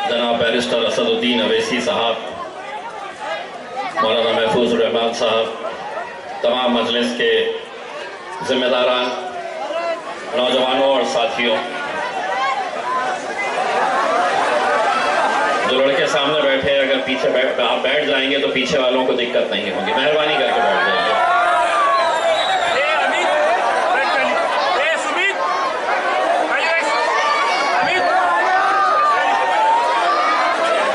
जनाब बैरिस्टर असदुद्दीन अवैसी साहब, मौलाना महफूज रहमान साहब, तमाम मजलिस के जिम्मेदारान, नौजवानों और साथियों, जो लड़के सामने बैठे हैं, अगर पीछे आप बैठ जाएंगे तो पीछे वालों को दिक्कत नहीं होगी, मेहरबानी करके बैठ जाइए।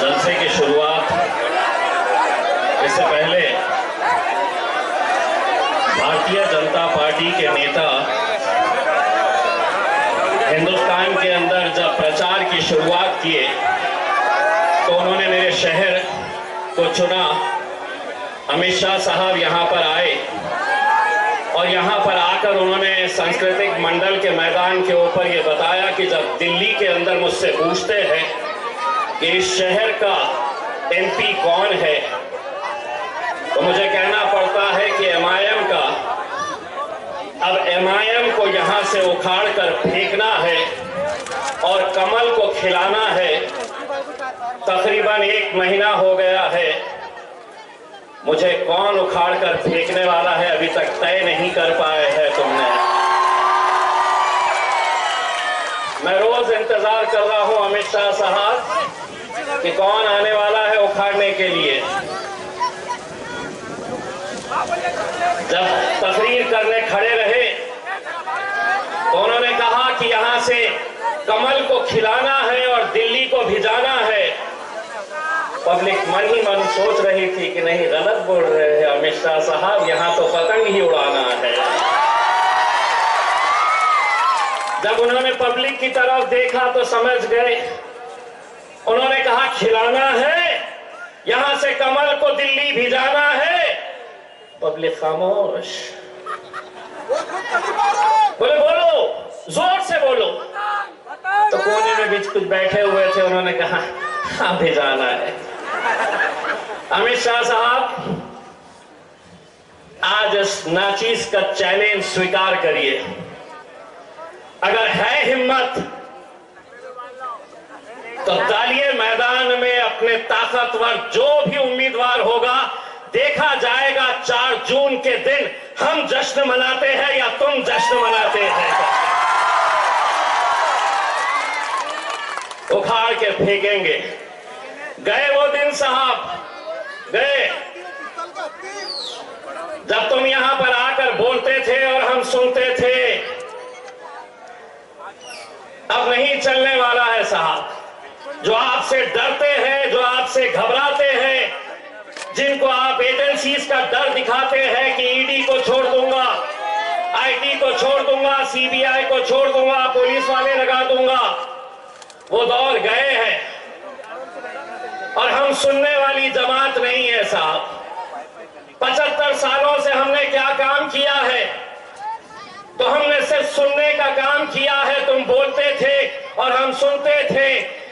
जलसे की शुरुआत इससे पहले भारतीय जनता पार्टी के नेता हिंदुस्तान के अंदर जब प्रचार की शुरुआत किए तो उन्होंने मेरे शहर को चुना। अमित शाह साहब यहाँ पर आए और यहाँ पर आकर उन्होंने सांस्कृतिक मंडल के मैदान के ऊपर ये बताया कि जब दिल्ली के अंदर मुझसे पूछते हैं कि इस शहर का एमपी कौन है, तो मुझे कहना पड़ता है कि एमआईएम का। अब एमआईएम को यहाँ से उखाड़ कर फेंकना है और कमल को खिलाना है। तकरीबन 1 महीना हो गया है, मुझे कौन उखाड़ कर फेंकने वाला है अभी तक तय नहीं कर पाए हैं तुमने। मैं रोज इंतजार कर रहा हूं अमित शाह साहब कि कौन आने वाला है उखाड़ने के लिए। जब तकरीर करने खड़े रहे तो उन्होंने कहा कि यहां से कमल को खिलाना है और दिल्ली को भिजाना है। पब्लिक मन ही मन सोच रही थी कि नहीं, गलत बोल रहे हैं अमित शाह साहब, यहां तो पतंग ही उड़ाना है। जब उन्होंने पब्लिक की तरफ देखा तो समझ गए। उन्होंने कहा खिलाना है, यहां से कमल को दिल्ली भिजाना है। पब्लिक खामोश। बोले बोलो, जोर से बोलो। तो कोने में बीच कुछ बैठे हुए थे, उन्होंने कहा हाँ भिजाना है। अमित शाह साहब, आज इस नाचीज का चैलेंज स्वीकार करिए। अगर है हिम्मत तो डालिए मैदान में अपने ताकतवर जो भी उम्मीदवार होगा। देखा जाएगा 4 जून के दिन हम जश्न मनाते हैं या तुम जश्न मनाते हैं। उखाड़ के फेंकेंगे। गए वो दिन साहब, गए जब तुम यहां पर आकर बोलते थे और हम सुनते थे। अब नहीं चलने वाला है साहब। जो आपसे डरते हैं, जो आपसे घबराते हैं, जिनको आप एजेंसीज का डर दिखाते हैं कि ईडी को छोड़ दूंगा, आईटी को छोड़ दूंगा, सीबीआई को छोड़ दूंगा, पुलिस वाले लगा दूंगा, वो दौर गए हैं। और हम सुनने वाली जमात नहीं है साहब। 75 सालों से हमने क्या काम किया है? तो हमने सिर्फ सुनने का काम किया है। तुम बोलते थे और हम सुनते थे,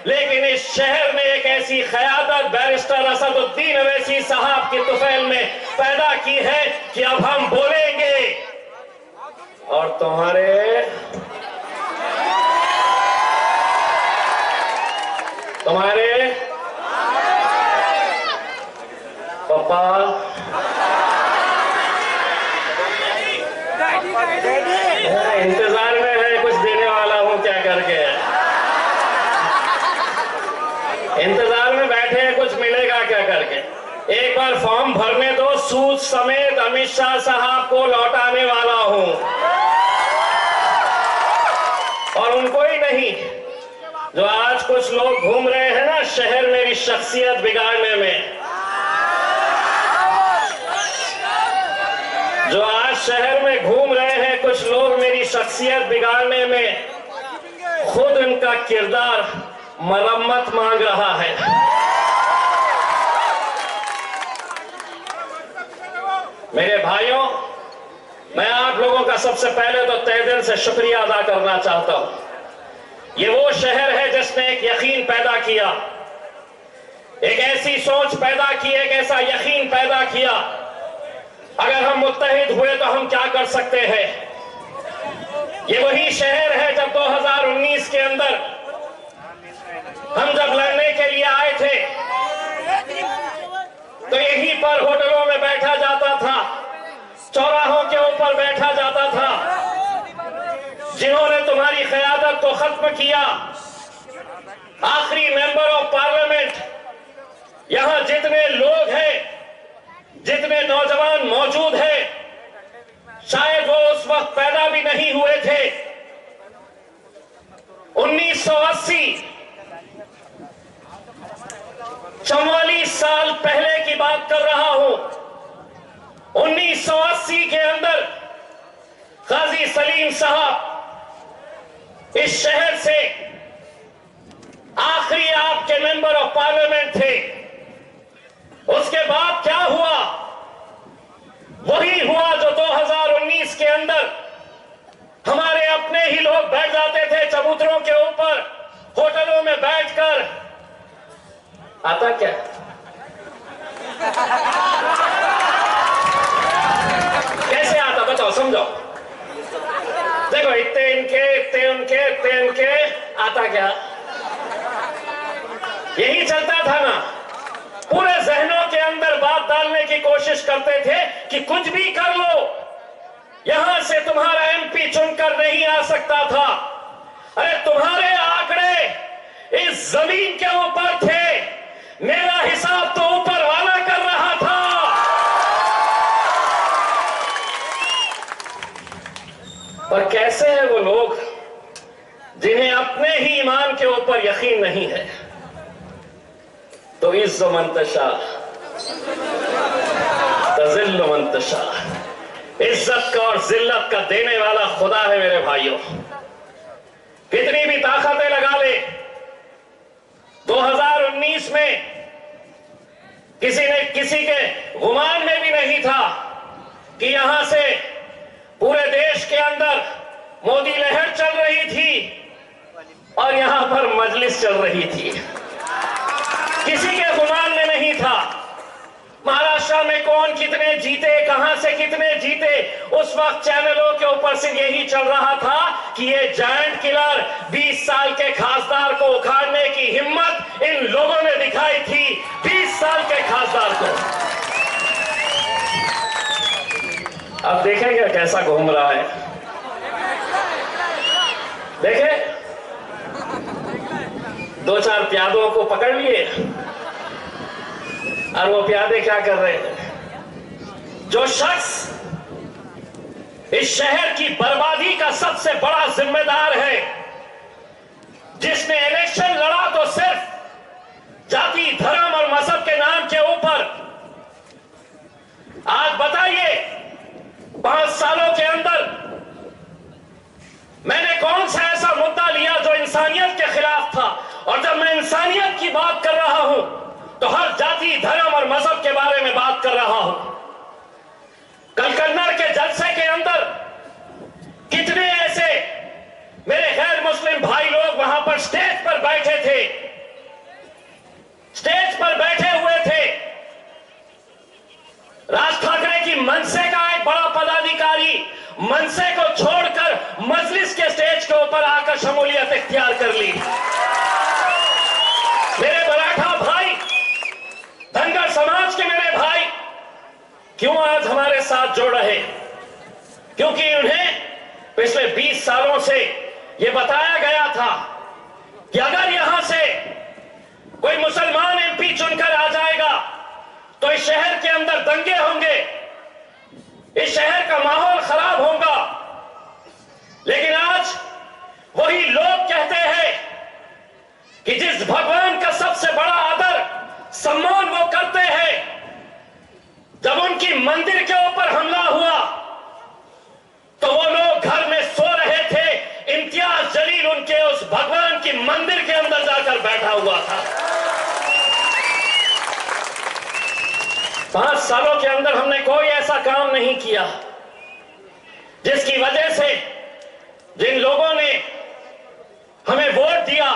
लेकिन इस शहर में एक ऐसी क़यादत बैरिस्टर असदुद्दीन अवैसी साहब की तुफैल में पैदा की है कि अब हम बोलेंगे और तुम्हारे पापा इंतजार में है, कुछ देने वाला हूं क्या करके। इंतजार में बैठे हैं, कुछ मिलेगा क्या करके। एक बार फॉर्म भरने दो, सूद समेत अमित शाह साहब को लौटाने वाला हूं। और उनको ही नहीं, जो आज कुछ लोग घूम रहे हैं ना शहर मेरी शख्सियत बिगाड़ने में, जो आज शहर में घूम रहे हैं कुछ लोग मेरी शख्सियत बिगाड़ने में, खुद उनका किरदार मरम्मत मांग रहा है। मेरे भाइयों, मैं आप लोगों का सबसे पहले तो तहे दिल से शुक्रिया अदा करना चाहता हूं। ये वो शहर है जिसने एक यकीन पैदा किया, एक ऐसी सोच पैदा की, एक ऐसा यकीन पैदा किया अगर हम मुत्तहिद हुए तो हम क्या कर सकते हैं। ये वही शहर है जब 2019 के अंदर हम जब लड़ने के लिए यहीं पर होटलों में बैठा जाता था, चौराहों के ऊपर बैठा जाता था। जिन्होंने तुम्हारी क़यादत को खत्म किया, आखिरी मेंबर ऑफ पार्लियामेंट, यहां जितने लोग हैं, जितने नौजवान मौजूद हैं, शायद वो उस वक्त पैदा भी नहीं हुए थे। 1980, 44 साल पहले की बात कर रहा हूं। 1980 के अंदर काजी सलीम साहब इस शहर से आखिरी आपके मेंबर ऑफ पार्लियामेंट थे। उसके बाद क्या हुआ? वही हुआ जो 2019 के अंदर हमारे अपने ही लोग बैठ जाते थे चबूतरों के ऊपर, होटलों में बैठकर। आता क्या? कैसे आता बताओ, समझो। देखो, इतने इनके, इतने उनके, इतने इनके, आता क्या? यही चलता था ना। पूरे जहनों के अंदर बात डालने की कोशिश करते थे कि कुछ भी कर लो, यहां से तुम्हारा एमपी चुनकर नहीं आ सकता था। अरे तुम्हारे आंकड़े इस जमीन के ऊपर थे, मेरा हिसाब तो ऊपर वाला कर रहा था। और कैसे हैं वो लोग जिन्हें अपने ही ईमान के ऊपर यकीन नहीं है? तो इज़्ज़ मंतशा तज़िल्लु मंतशा, इज्जत का और जिल्लत का देने वाला खुदा है मेरे भाइयों। कितनी भी ताकतें लगा ले, 2019 में किसी के गुमान में भी नहीं था कि यहां से पूरे देश के अंदर मोदी लहर चल रही थी और यहां पर मजलिस चल रही थी। किसी के गुमान में नहीं था। महाराष्ट्र में कौन कितने जीते, कहां से कितने जीते, उस वक्त चैनलों के ऊपर से यही चल रहा था कि ये जायंट किलर 20 साल के खासदार को उखाड़ने की हिम्मत इन लोगों ने दिखाई थी। 20 साल के खासदार को। अब देखेंगे कैसा घूम रहा है। देखे, 2-4 प्यादों को पकड़ लिए और वो प्यादे क्या कर रहे हैं? जो शख्स इस शहर की बर्बादी का सबसे बड़ा जिम्मेदार है, जिसने इलेक्शन लड़ा तो सिर्फ जाति, धर्म और मजहब के नाम के ऊपर। आज बताइए, 5 सालों के अंदर मैंने कौन सा ऐसा मुद्दा लिया जो इंसानियत के खिलाफ था? और जब मैं इंसानियत की बात कर रहा हूं तो हर जाति, धर्म और मजहब के बारे में बात कर रहा हूं। कल कन्नड़ के जलसे के अंदर कितने ऐसे मेरे गैर मुस्लिम भाई लोग वहां पर स्टेज पर बैठे थे, स्टेज पर बैठे हुए थे। राज ठाकरे की मनसे का एक बड़ा पदाधिकारी मनसे को छोड़कर मजलिस के स्टेज के ऊपर आकर शमूलियत इख्तियार कर ली। मेरे मराठा भाई, धनगर समाज के मेरे भाई क्यों आज हमारे साथ जुड़ रहे? क्योंकि उन्हें पिछले 20 सालों से यह बताया गया था कि अगर यहां से कोई मुसलमान एमपी चुनकर आ जाएगा तो इस शहर के अंदर दंगे होंगे, इस शहर का माहौल खराब होगा। लेकिन आज वही लोग कहते हैं कि जिस भगवान का सबसे बड़ा आदर, सम्मान वो करते हैं, जब उनकी मंदिर के ऊपर हमला हुआ तो वो लोग घर में सो रहे थे, इम्तियाज जलील उनके उस भगवान की मंदिर के अंदर जाकर बैठा हुआ था। 5 सालों के अंदर हमने कोई ऐसा काम नहीं किया जिसकी वजह से जिन लोगों ने हमें वोट दिया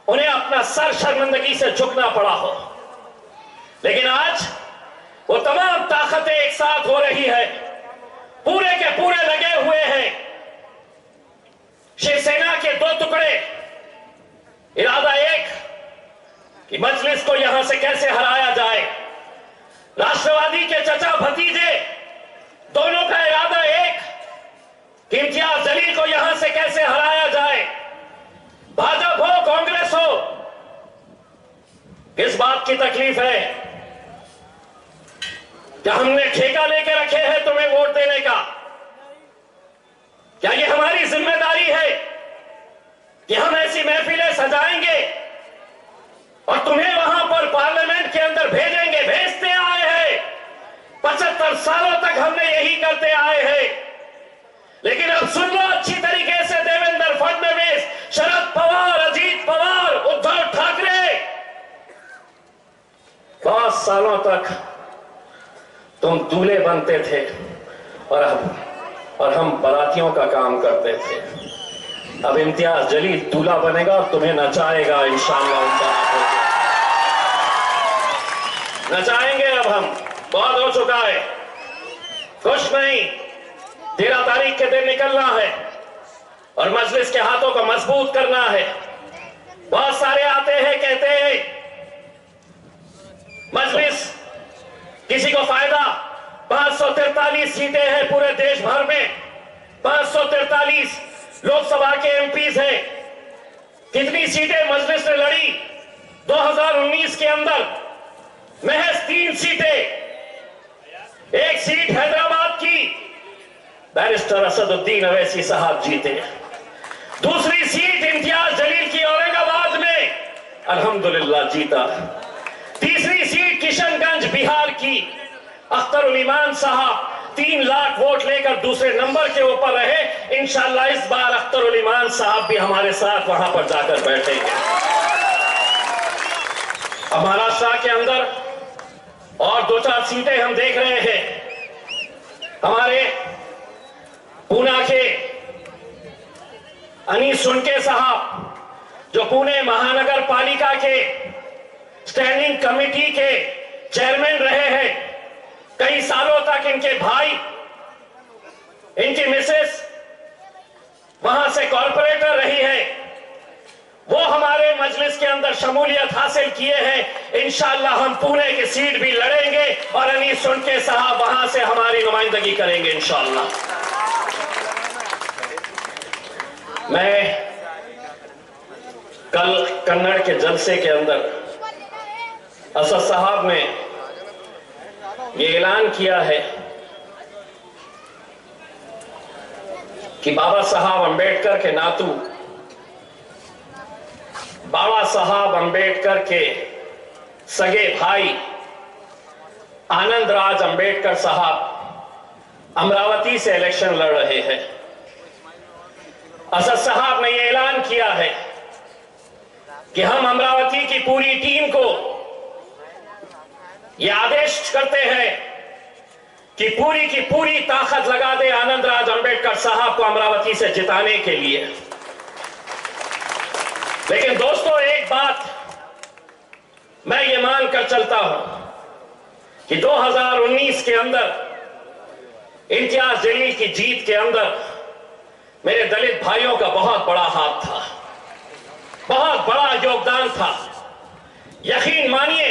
उन्हें अपना सर शर्मिंदगी से झुकना पड़ा हो। लेकिन आज वो तमाम ताकतें एक साथ हो रही है, पूरे के पूरे लगे हुए हैं। शिवसेना के 2 टुकड़े, इरादा एक कि मजलिस को यहां से कैसे हराया जाए, राष्ट्रवादी के चचा भतीजे दोनों का इरादा एक कि इम्तियाज जलील को यहां से कैसे हराया जाए। भाजपा हो कांग्रेस हो, किस बात की तकलीफ है? क्या हमने ठेका लेके रखे हैं तुम्हें वोट देने का? क्या ये हमारी जिम्मेदारी है कि हम ऐसी महफिलें सजाएंगे और तुम्हें वहां पर पार्लियामेंट के अंदर भेजेंगे? भेजते आए हैं, 75 सालों तक हमने यही करते आए हैं। लेकिन अब सुन लो अच्छी तरीके से, देवेंद्र फडणवीस, शरद पवार, अजीत पवार, उद्धव ठाकरे, 5 सालों तक तुम दूल्हे बनते थे और हम बारातियों का काम करते थे। अब इम्तियाज जलील दूल्हा बनेगा और तुम्हें नचाएगा इंशाअल्लाह। नचाएंगे अब हम, बहुत हो चुका है, कुछ नहीं। 13 तारीख के दिन निकलना है और मजलिस के हाथों को मजबूत करना है। बहुत सारे आते हैं, कहते हैं मजलिस किसी को फायदा। 543 सीटें हैं पूरे देश भर में, 543 लोकसभा के एमपीज हैं। कितनी सीटें मजलिस ने लड़ी 2019 के अंदर? महज 3 सीटें। एक सीट हैदराबाद की बैरिस्टर असदुद्दीन अवैसी साहब जीते। दूसरी सीट इम्तियाज जलील की औरंगाबाद में, अल्हम्दुलिल्लाह जीता। तीसरी सीट किशनगंज बिहार की, अख्तरुल ईमान साहब 3 लाख वोट लेकर दूसरे नंबर के ऊपर रहे। इंशाअल्लाह इस बार अख्तरुल ईमान साहब भी हमारे साथ वहां पर जाकर बैठेंगे। अब महाराष्ट्र के अंदर और 2-4 सीटें हम देख रहे हैं। हमारे पूना के अनीस सुनके साहब जो पुणे महानगर पालिका के स्टैंडिंग कमेटी के चेयरमैन रहे हैं, कई सालों तक इनके भाई, इनकी मिसेस वहां से कॉर्पोरेटर रही है, वो हमारे मजलिस के अंदर शमूलियत हासिल किए हैं। इंशाअल्लाह हम पुणे की सीट भी लड़ेंगे और अनीस सुनके साहब वहां से हमारी नुमाइंदगी करेंगे इंशाअल्लाह। मैं कल कन्नड़ के जलसे के अंदर असद साहब ने ये ऐलान किया है कि बाबा साहब अंबेडकर के नातू, बाबा साहब अंबेडकर के सगे भाई आनंद राज अंबेडकर साहब अमरावती से इलेक्शन लड़ रहे हैं। असद साहब ने यह ऐलान किया है कि हम अमरावती की पूरी टीम को यह आदेश करते हैं कि पूरी की पूरी ताकत लगा दे आनंद राज अंबेडकर साहब को अमरावती से जिताने के लिए। लेकिन दोस्तों, एक बात मैं ये मानकर चलता हूं कि 2019 के अंदर इम्तियाज जलील की जीत के अंदर मेरे दलित भाइयों का बहुत बड़ा हाथ था, बहुत बड़ा योगदान था। यकीन मानिए,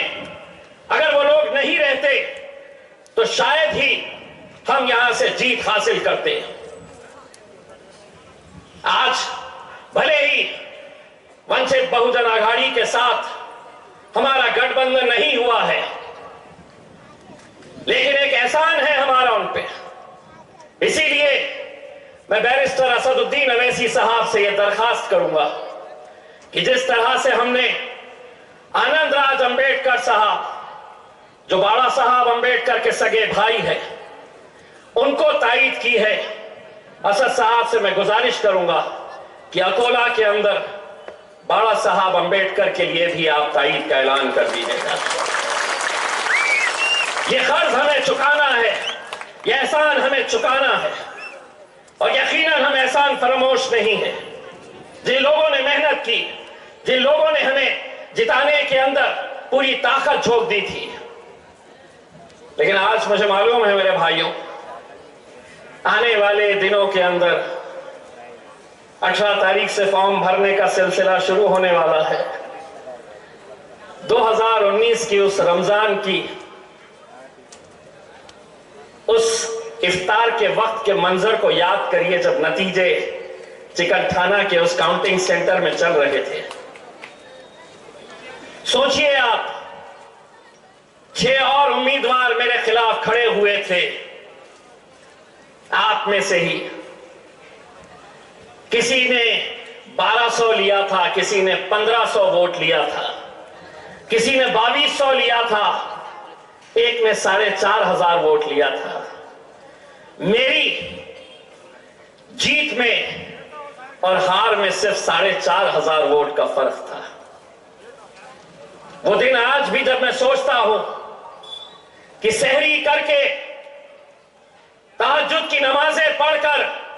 अगर वो लोग नहीं रहते तो शायद ही हम यहां से जीत हासिल करते। आज भले ही वंचित बहुजन आघाड़ी के साथ हमारा गठबंधन नहीं हुआ है, लेकिन एक एहसान है हमारा उन पे। इसीलिए मैं बैरिस्टर असदुद्दीन अवैसी साहब से यह दरखास्त करूंगा कि जिस तरह से हमने आनंद राज अंबेडकर साहब, जो बाबा साहब अंबेडकर के सगे भाई हैं, उनको तायीद की है, असद साहब से मैं गुजारिश करूंगा कि अकोला के अंदर बाबा साहब अंबेडकर के लिए भी आप तायीद का ऐलान कर दीजिएगा। ये कर्ज हमें चुकाना है, ये एहसान हमें चुकाना है, और यकीनन हम एहसान फरामोश नहीं है। जिन लोगों ने मेहनत की, जिन लोगों ने हमें जिताने के अंदर पूरी ताकत झोंक दी थी, लेकिन आज मुझे मालूम है मेरे भाइयों, आने वाले दिनों के अंदर 18 तारीख से फॉर्म भरने का सिलसिला शुरू होने वाला है। 2019 की उस रमजान की उस इफ्तार के वक्त के मंजर को याद करिए जब नतीजे चिकनखाना के उस काउंटिंग सेंटर में चल रहे थे। सोचिए आप, 6 और उम्मीदवार मेरे खिलाफ खड़े हुए थे। आप में से ही किसी ने 1200 लिया था, किसी ने 1500 वोट लिया था, किसी ने 2200 लिया था, एक ने 4500 वोट लिया था। मेरी जीत में और हार में सिर्फ 4500 वोट का फर्क था। वो दिन आज भी जब मैं सोचता हूं कि सहरी करके तहज्जुद की नमाजें पढ़कर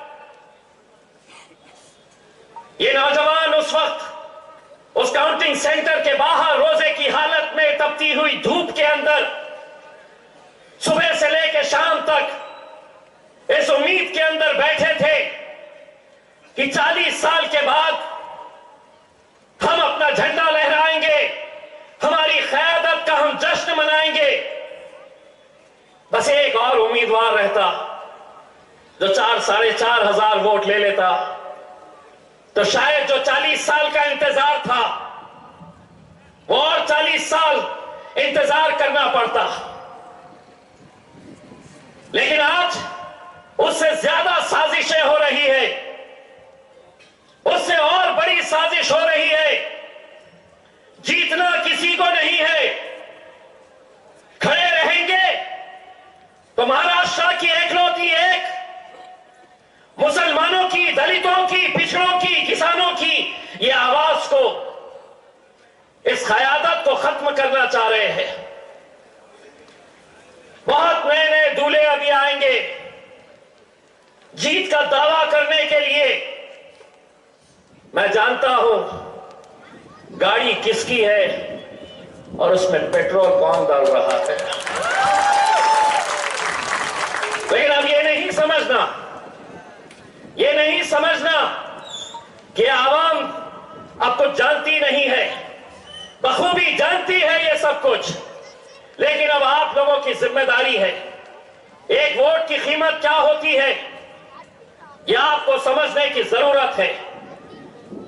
ये नौजवान उस वक्त उस काउंटिंग सेंटर के बाहर रोजे की हालत में तपती हुई धूप के अंदर सुबह से लेकर शाम तक इस उम्मीद के अंदर बैठे थे कि 40 साल के बाद हम अपना झंडा लहराएंगे, हमारी क़यादत का हम जश्न मनाएंगे। बस एक और उम्मीदवार रहता जो 4-4,500 वोट ले लेता, तो शायद जो 40 साल का इंतजार था वो और 40 साल इंतजार करना पड़ता। लेकिन आज उससे ज्यादा साजिशें हो रही है, उससे और बड़ी साजिश हो रही है। जीतना किसी को नहीं है, खड़े रहेंगे तो महाराष्ट्र की एकलौती एक मुसलमानों की, दलितों की, पिछड़ों की, किसानों की ये आवाज को, इस क़यादत को खत्म करना चाह रहे हैं। बहुत नए नए दूल्हे अभी आएंगे जीत का दावा करने के लिए। मैं जानता हूं गाड़ी किसकी है और उसमें पेट्रोल कौन डाल रहा है, लेकिन अब ये नहीं समझना कि आवाम अब कुछ जानती नहीं है, बखूबी जानती है ये सब कुछ। लेकिन अब आप लोगों की जिम्मेदारी है, एक वोट की कीमत क्या होती है यह आपको समझने की जरूरत है।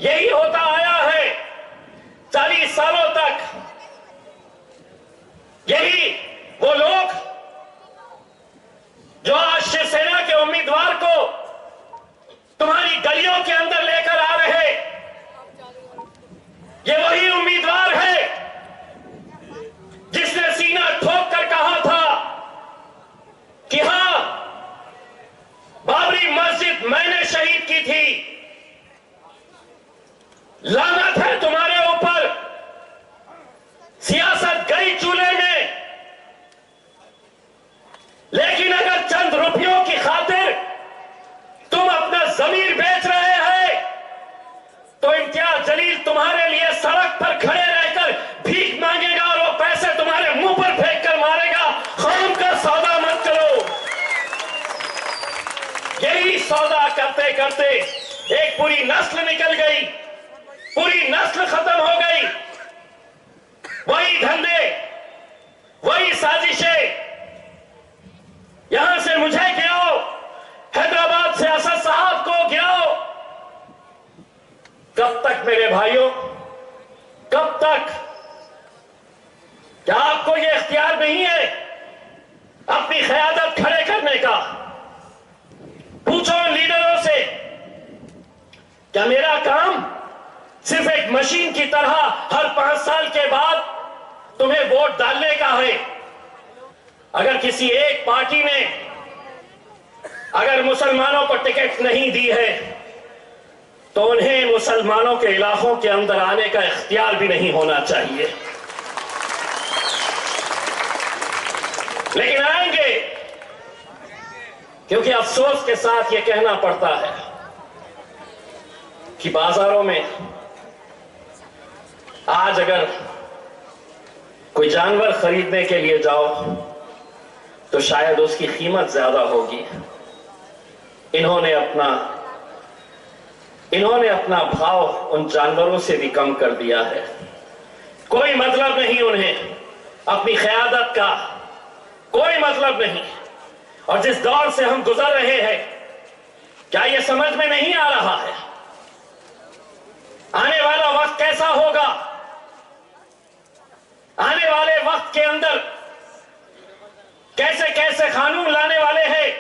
यही होता आया है 40 सालों तक। यही वो लोग जो आज शिवसेना के उम्मीदवार को तुम्हारी गलियों के अंदर लेकर आ रहे, ये वही उम्मीदवार है जिसने सीना ठोक कर कहा था कि हां, बाबरी मस्जिद मैंने शहीद की थी। लानत है तुम्हारे ऊपर, सियासत गई चूल्हे में। लेकिन अगर चंद रुपयों की खातिर तुम अपना जमीर बेच रहे हैं तो इम्तियाज जलील तुम्हारे लिए सड़क पर खड़े रहकर भीख मांगेगा और वो पैसे तुम्हारे मुंह पर फेंक कर मारेगा। खाम का सौदा मत करो। यही सौदा करते करते एक पूरी नस्ल निकल गई, पूरी नस्ल खत्म हो गई। वही धंधे, वही साजिशें। यहां से मुझे गिराओ, हैदराबाद से असद साहब को गिराओ। कब तक मेरे भाइयों, कब तक? क्या आपको यह इख्तियार नहीं है अपनी क़यादत खड़े करने का? पूछो उन लीडरों से, क्या मेरा काम सिर्फ एक मशीन की तरह हर 5 साल के बाद तुम्हें वोट डालने का है? अगर किसी एक पार्टी ने अगर मुसलमानों को टिकट नहीं दी है तो उन्हें मुसलमानों के इलाकों के अंदर आने का इख्तियार भी नहीं होना चाहिए। लेकिन आएंगे, क्योंकि अफसोस के साथ यह कहना पड़ता है कि बाजारों में आज अगर कोई जानवर खरीदने के लिए जाओ तो शायद उसकी कीमत ज्यादा होगी। इन्होंने अपना भाव उन जानवरों से भी कम कर दिया है। कोई मतलब नहीं उन्हें अपनी क़यादत का, कोई मतलब नहीं। और जिस दौर से हम गुजर रहे हैं, क्या यह समझ में नहीं आ रहा है आने वाला वक्त कैसा होगा? आने वाले वक्त के अंदर कैसे कैसे कानून लाने वाले हैं।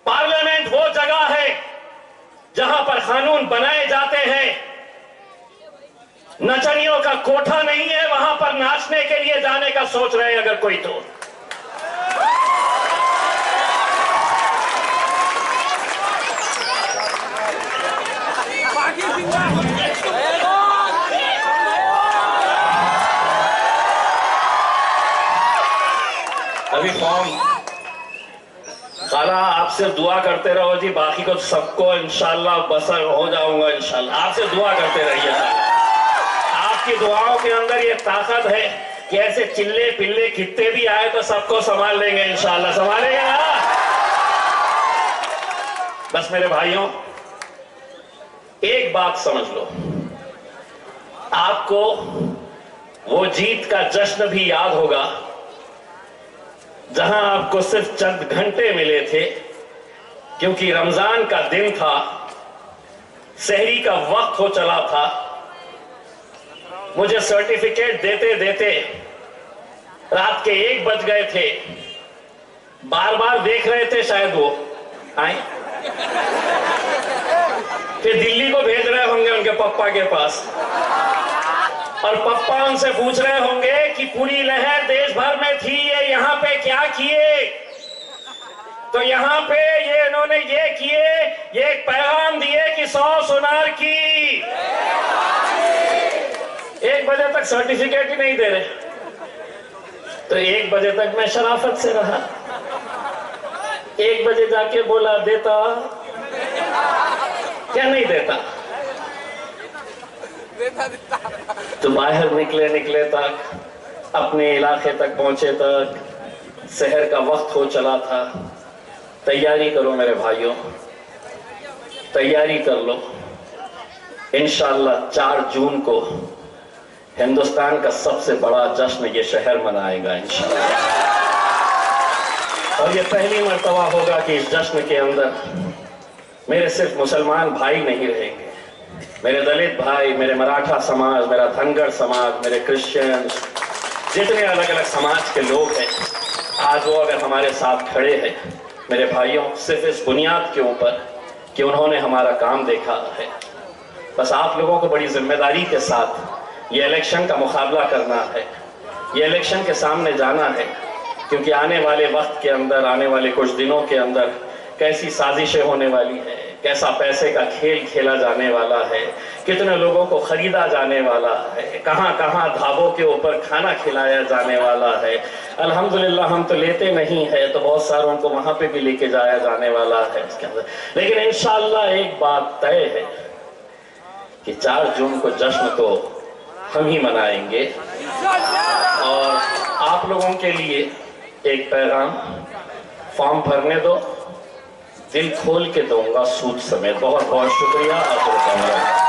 पार्लियामेंट वो जगह है जहां पर कानून बनाए जाते हैं, नचनियों का कोठा नहीं है वहां पर नाचने के लिए जाने का सोच रहे हैं अगर कोई तो। अभी फॉर्म खाला, आप सिर्फ दुआ करते रहो जी, बाकी को सबको इंशाल्लाह बसर हो जाऊंगा इंशाल्लाह। आप सिर्फ दुआ करते रहिए। आपकी दुआओं के अंदर ये ताकत है कि ऐसे चिल्ले पिल्ले कितने भी आए तो सबको संभाल लेंगे इंशाल्लाह। संभालेंगे ना? बस मेरे भाइयों, एक बात समझ लो, आपको वो जीत का जश्न भी याद होगा जहां आपको सिर्फ चंद घंटे मिले थे, क्योंकि रमजान का दिन था, सहरी का वक्त हो चला था। मुझे सर्टिफिकेट देते देते रात के 1 बज गए थे। बार बार देख रहे थे शायद वो आए, फिर दिल्ली को भेज रहे होंगे उनके पप्पा के पास, और पप्पा उनसे पूछ रहे होंगे कि पूरी लहर देश भर में थी, ये यहाँ पे क्या किए? तो यहाँ पे ये इन्होंने ये किए, ये एक पैगाम दिए कि 100 सुनार की। 1 बजे तक सर्टिफिकेट ही नहीं दे रहे, तो 1 बजे तक मैं शराफत से रहा। 1 बजे जाके बोला देता क्या? नहीं देता। तो बाहर निकले तक, अपने इलाके तक पहुंचे तक शहर का वक्त हो चला था। तैयारी करो मेरे भाइयों, तैयारी कर लो। इंशाअल्लाह 4 जून को हिंदुस्तान का सबसे बड़ा जश्न ये शहर मनाएगा इंशाअल्लाह। और ये पहली मर्तबा होगा कि इस जश्न के अंदर मेरे सिर्फ मुसलमान भाई नहीं रहेंगे, मेरे दलित भाई, मेरे मराठा समाज, मेरा धनगर समाज, मेरे क्रिश्चियन, जितने अलग अलग समाज के लोग हैं, आज वो अगर हमारे साथ खड़े हैं मेरे भाइयों, सिर्फ इस बुनियाद के ऊपर कि उन्होंने हमारा काम देखा है। बस आप लोगों को बड़ी जिम्मेदारी के साथ ये इलेक्शन का मुकाबला करना है, ये इलेक्शन के सामने जाना है, क्योंकि आने वाले वक्त के अंदर, आने वाले कुछ दिनों के अंदर कैसी साजिशें होने वाली है, कैसा पैसे का खेल खेला जाने वाला है, कितने लोगों को खरीदा जाने वाला है, कहां कहां ढाबों के ऊपर खाना खिलाया जाने वाला है। अल्हम्दुलिल्लाह हम तो लेते नहीं है, तो बहुत सारों को वहां पे भी लेके जाया जाने वाला है इसके अंदर। लेकिन इंशाअल्लाह एक बात तय है कि 4 जून को जश्न तो हम ही मनाएंगे। और आप लोगों के लिए एक पैगाम, फॉर्म भरने दो, दिल खोल के दूंगा सूद समेत। बहुत बहुत शुक्रिया आप लोगों का।